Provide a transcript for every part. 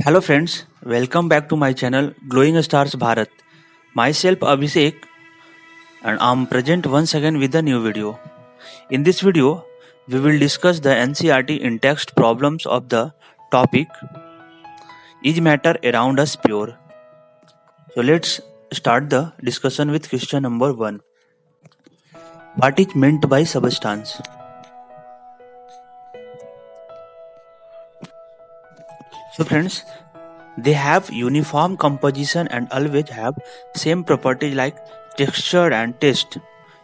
Hello friends, welcome back to my channel Glowing Stars Bharat. Myself Abhishek and I'm present once again with a new video. In this video, we will discuss the NCERT in-text problems of the topic Is Matter Around Us Pure? So let's start the discussion with question number 1. What is meant by substance? So friends, they have uniform composition and always have same properties like texture and taste.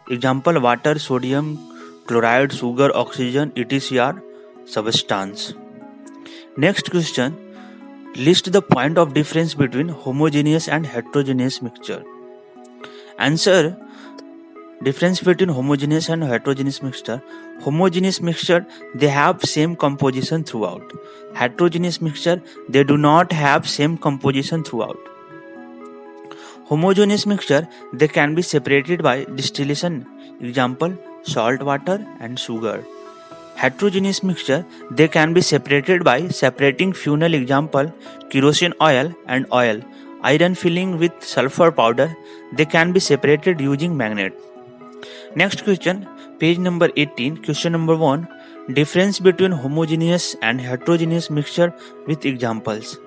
Example water, sodium, chloride, sugar, oxygen, etc. are substance. Next question. List the point of difference between homogeneous and heterogeneous mixture. Answer. Difference between homogeneous and heterogeneous mixture. Homogeneous mixture, they have same composition throughout. Heterogeneous mixture, they do not have same composition throughout. Homogeneous mixture, they can be separated by distillation. Example, salt water and sugar. Heterogeneous mixture, they can be separated by separating fuel. Example, kerosene oil and oil. Iron filling with sulfur powder, they can be separated using magnet. Next question, page number 18, question number 1. Difference between homogeneous and heterogeneous mixture with examples.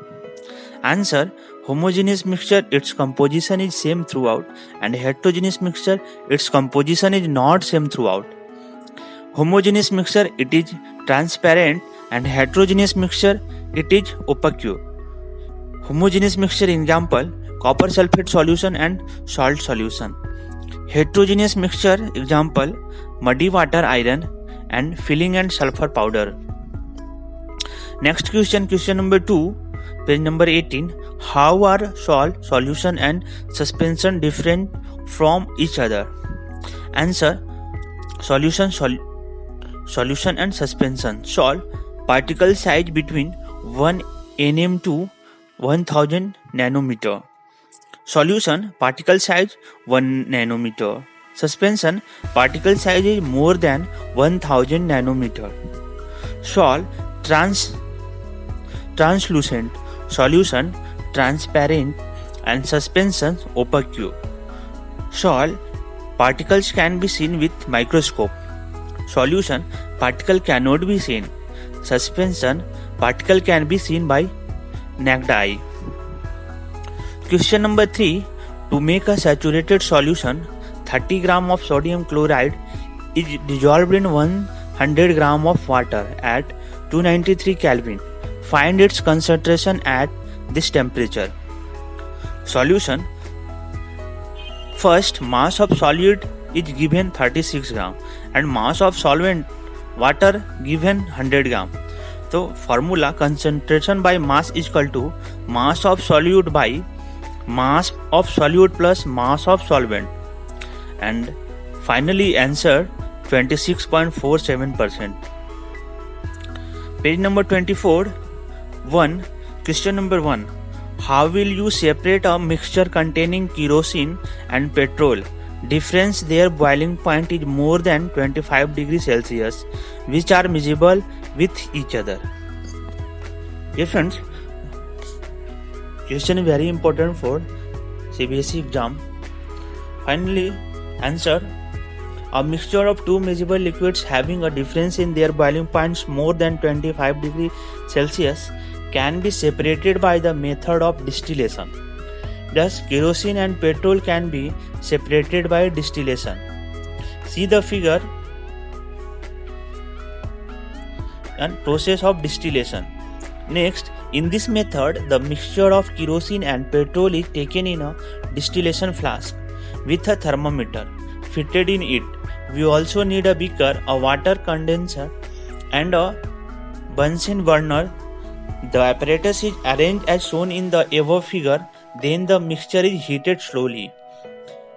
Answer. Homogeneous mixture, its composition is same throughout, and heterogeneous mixture, its composition is not same throughout. Homogeneous mixture, it is transparent, and heterogeneous mixture, it is opaque. Homogeneous mixture example, copper sulfate solution and salt solution. Heterogeneous mixture example, muddy water, iron and filling and sulfur powder. Next question, question number 2, page number 18. How are salt, solution and suspension different from each other? Answer. Solution and suspension. Salt, particle size between 1 nm to 1000 nanometer. Solution, particle size 1 nanometer. Suspension, particle size is more than 1000 nanometer. Salt, translucent. Solution, transparent, and suspension opaque. Salt, particles can be seen with microscope. Solution, particle cannot be seen. Suspension, particle can be seen by naked eye. Question number 3. To make a saturated solution, 30 gram of sodium chloride is dissolved in 100 gram of water at 293 Kelvin. Find its concentration at this temperature. Solution. First, mass of solid is given 36 gram and mass of solvent water given 100 gram. So formula, concentration by mass is equal to mass of solute by mass of solute plus mass of solvent, and finally answer 26.47%. Page number 24. 1. Question number 1. How will you separate a mixture containing kerosene and petrol? Difference their boiling point is more than 25 degrees Celsius, which are measurable with each other. Yes friends, question is very important for CBSE exam. Finally, answer. A mixture of two measurable liquids having a difference in their boiling points more than 25 degrees Celsius can be separated by the method of distillation. Thus, kerosene and petrol can be separated by distillation. See the figure and process of distillation. Next, in this method, the mixture of kerosene and petrol is taken in a distillation flask with a thermometer fitted in it. We also need a beaker, a water condenser, and a Bunsen burner. The apparatus is arranged as shown in the above figure. Then the mixture is heated slowly.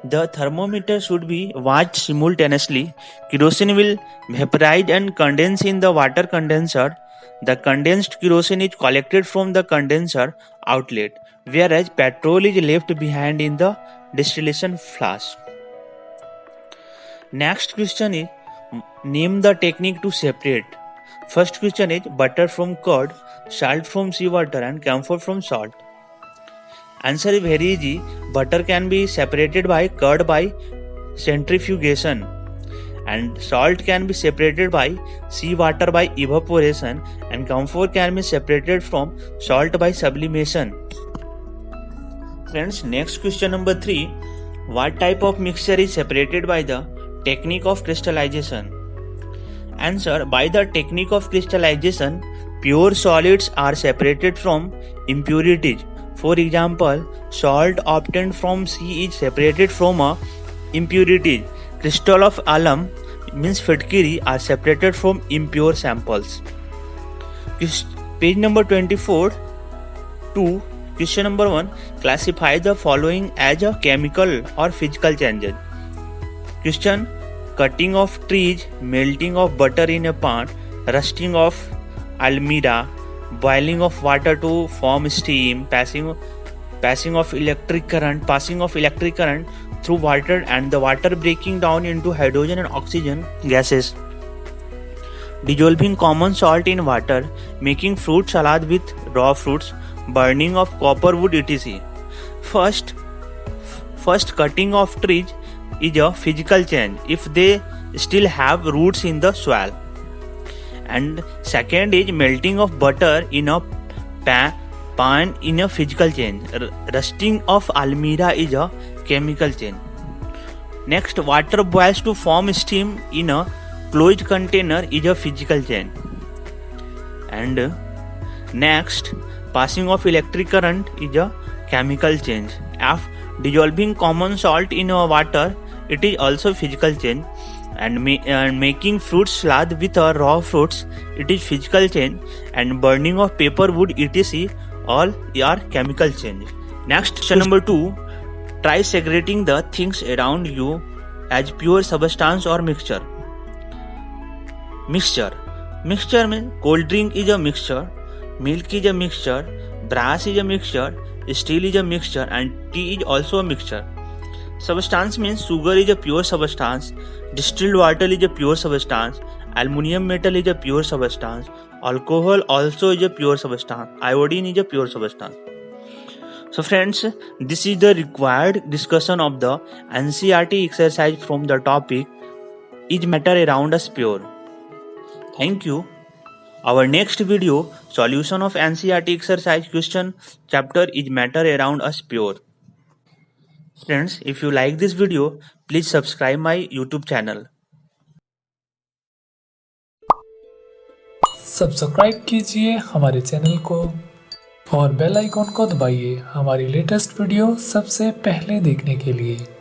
The thermometer should be watched simultaneously. Kerosene will vaporize and condense in the water condenser. The condensed kerosene is collected from the condenser outlet, whereas petrol is left behind in the distillation flask. Next question is, name the technique to separate. First question is butter from curd, salt from seawater, and camphor from salt. Answer is very easy. Butter can be separated by curd by centrifugation, and salt can be separated by seawater by evaporation, and camphor can be separated from salt by sublimation. Friends, next question number 3. What type of mixture is separated by the technique of crystallization? Answer: by the technique of crystallization, pure solids are separated from impurities. For example, salt obtained from sea is separated from impurities. Crystal of alum means fitkiri are separated from impure samples. Page number 24 2. Question number 1. Classify the following as a chemical or physical changes. Question: cutting of trees, melting of butter in a pan, rusting of almirah, boiling of water to form steam, passing of electric current through water, and the water breaking down into hydrogen and oxygen gases. Dissolving common salt in water, making fruit salad with raw fruits, burning of copper wood, etc. First, cutting of trees is a physical change if they still have roots in the soil. And second is melting of butter in a pan in a physical change. Rusting of almirah is a chemical change. Next, water boils to form steam in a closed container is a physical change. And next, passing of electric current is a chemical change. After dissolving common salt in water, it is also physical change. And making fruit salad with raw fruits, it is physical change. And burning of paper, wood, etc. all are chemical change. Next, question number 2. Try segregating the things around you as pure substance or mixture. Mixture means cold drink is a mixture, milk is a mixture, brass is a mixture, steel is a mixture, and tea is also a mixture. Substance means sugar is a pure substance, distilled water is a pure substance, aluminum metal is a pure substance, alcohol also is a pure substance, iodine is a pure substance. So friends, this is the required discussion of the NCERT exercise from the topic Is Matter Around Us Pure? Thank you. Our next video, solution of NCERT exercise question chapter Is Matter Around Us Pure? Friends, if you like this video, please subscribe my YouTube channel. Subscribe कीजिए हमारे channel को और bell icon को दबाइए हमारी latest video सबसे पहले देखने के लिए।